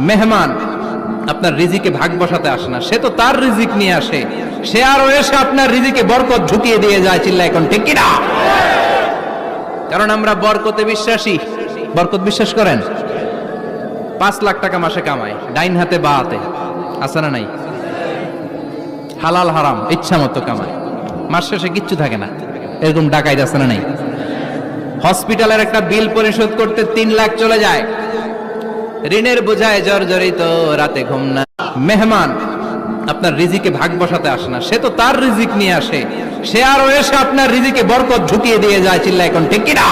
মেহমান আপনার রিজিকে ভাগ বসাতে আসে না, সে তো তার রিজিক নিয়ে আসে, সে আরো এসে আপনার রিজিকে বরকত ঢুকিয়ে দিয়ে যায়। চিল্লা এখন ঠিক কিনা? কারণ আমরা বরকতে বিশ্বাসী। বরকত বিশ্বাস করেন? 5 লাখ টাকা মাসে কামায়, ডাইন হাতে বা হাতে, আছে না নাই? হালাল হারাম ইচ্ছা মতো কামায়, মাস শেষে কিচ্ছু থাকে না, এরকম ডাকাইত আছে না নাই? হসপিটালের একটা বিল পরিশোধ করতে 3 লাখ চলে যায়, ঋণের বোঝায় জর্জরিত, রাতে ঘুম না। মেহমান আপনার রিজিকে ভাগ বসাতে আসে না, সে তো তার রিজিক নিয়ে আসে, সে আরো এসে আপনার রিজিকে বরকত ঢুকিয়ে দিয়ে যায়। চিল্লা এখন ঠিক কিনা?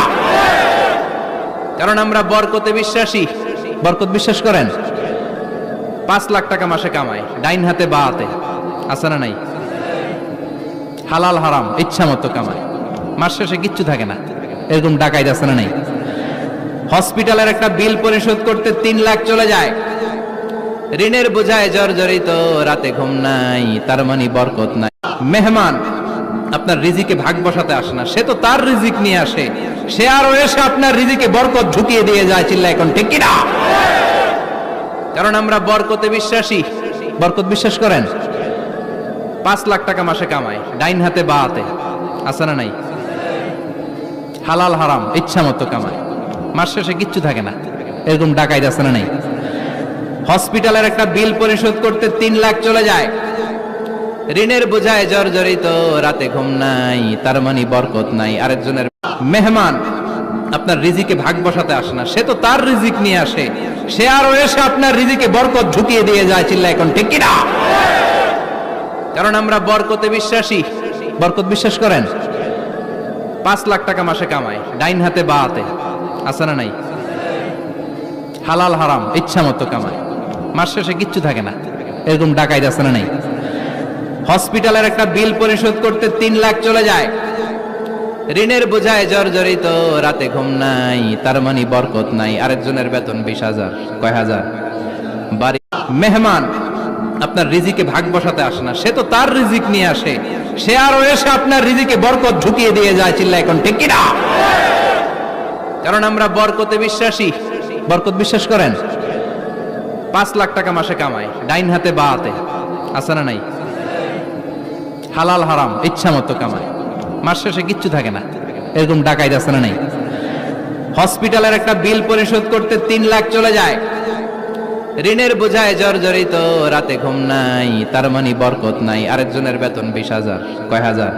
কারণ আমরা বরকতে বিশ্বাসী। বরকত বিশ্বাস করেন? 5 লাখ টাকা মাসে কামায়, ডাইন হাতে বা হাতে, আছে না নাই? হালাল হারাম ইচ্ছা মতো কামায়, মাস শেষে কিচ্ছু থাকে না, এরকম ডাকাইত আছে না নাই? হসপিটালের একটা বিল পরিশোধ করতে 3 লাখ চলে যায়, ঋণের বোঝায় জর্জরিত, রাতে ঘুম নাই, তার মানে বরকত নাই। মেহমান আপনার রিজিকে ভাগ বসাতে আসে না, সে তো তার রিজিক নিয়ে আসে, সে আরো এসে আপনার রিজিকে বরকত ঢুকিয়ে দিয়ে যায়। চিল্লা এখন ঠিক কিনা? কারণ আমরা বরকতে বিশ্বাসী। বরকত বিশ্বাস করেন? 5 লাখ টাকা মাসে কামায়, ডাইন হাতে বা হাতে, আছে না নাই? হালাল হারাম ইচ্ছা মতো কামায়, মাস শেষে কিচ্ছু থাকে না, এরকম ডাকাইত আছে না নাই? হসপিটালের একটা বিল পরিশোধ করতে 3 লাখ চলে যায়, ঋণের বোঝায় জর্জরিত, রাতে ঘুম নাই, তার মানে বরকত নাই। আরেকজনের মেহমান আপনার রিজিকে ভাগ বসাতে আসে না, সে তো তার রিজিক নিয়ে আসে, সে আরো এসে আপনার রিজিকে বরকত ঢুকিয়ে দিয়ে যায়। চিল্লা এখন ঠিক কিনা? কারণ আমরা বরকতে বিশ্বাসী। বরকত বিশ্বাস করেন? 5 লাখ টাকা মাসে কামায়, ডাইন হাতে বা হাতে, আছে না নাই? হালাল হারাম ইচ্ছা মতো কামায়, মাস শেষে কিচ্ছু থাকে না, এরকম ডাকাইত আছে না নাই? হসপিটালের একটা বিল পরিশোধ করতে 3 লাখ চলে যায়, ঋণের বোঝায় জর্জরিত, রাতে ঘুম নাই, তার মানে বরকত নাই। আরেকজনের বেতন 20,000, কয় হাজার? বাড়ি। মেহমান আপনার রিজিকে ভাগ বসাতে আসে না, সে তো তার রিজিক নিয়ে আসে, সে আরো এসে আপনার রিজিকে বরকত ঢুকিয়ে দিয়ে যায়। চিল্লা এখন ঠিক কিনা? কারণ আমরা বরকতে বিশ্বাসী। বরকত বিশ্বাস করেন? 5 লাখ টাকা মাসে কামায়, ডাইন হাতে বা হাতে, আছে না নাই? হালাল হারাম ইচ্ছা মতো কামায়, মাস শেষে কিচ্ছু থাকে না, এরকম ডাকাইত আছে না নাই? হসপিটালের একটা বিল পরিশোধ করতে 3 লাখ চলে যায়, ঋণের বোঝায় জর্জরিত, রাতে ঘুম নাই, তার মানে বরকত নাই। আরেকজনের বেতন 20,000, কয় হাজার?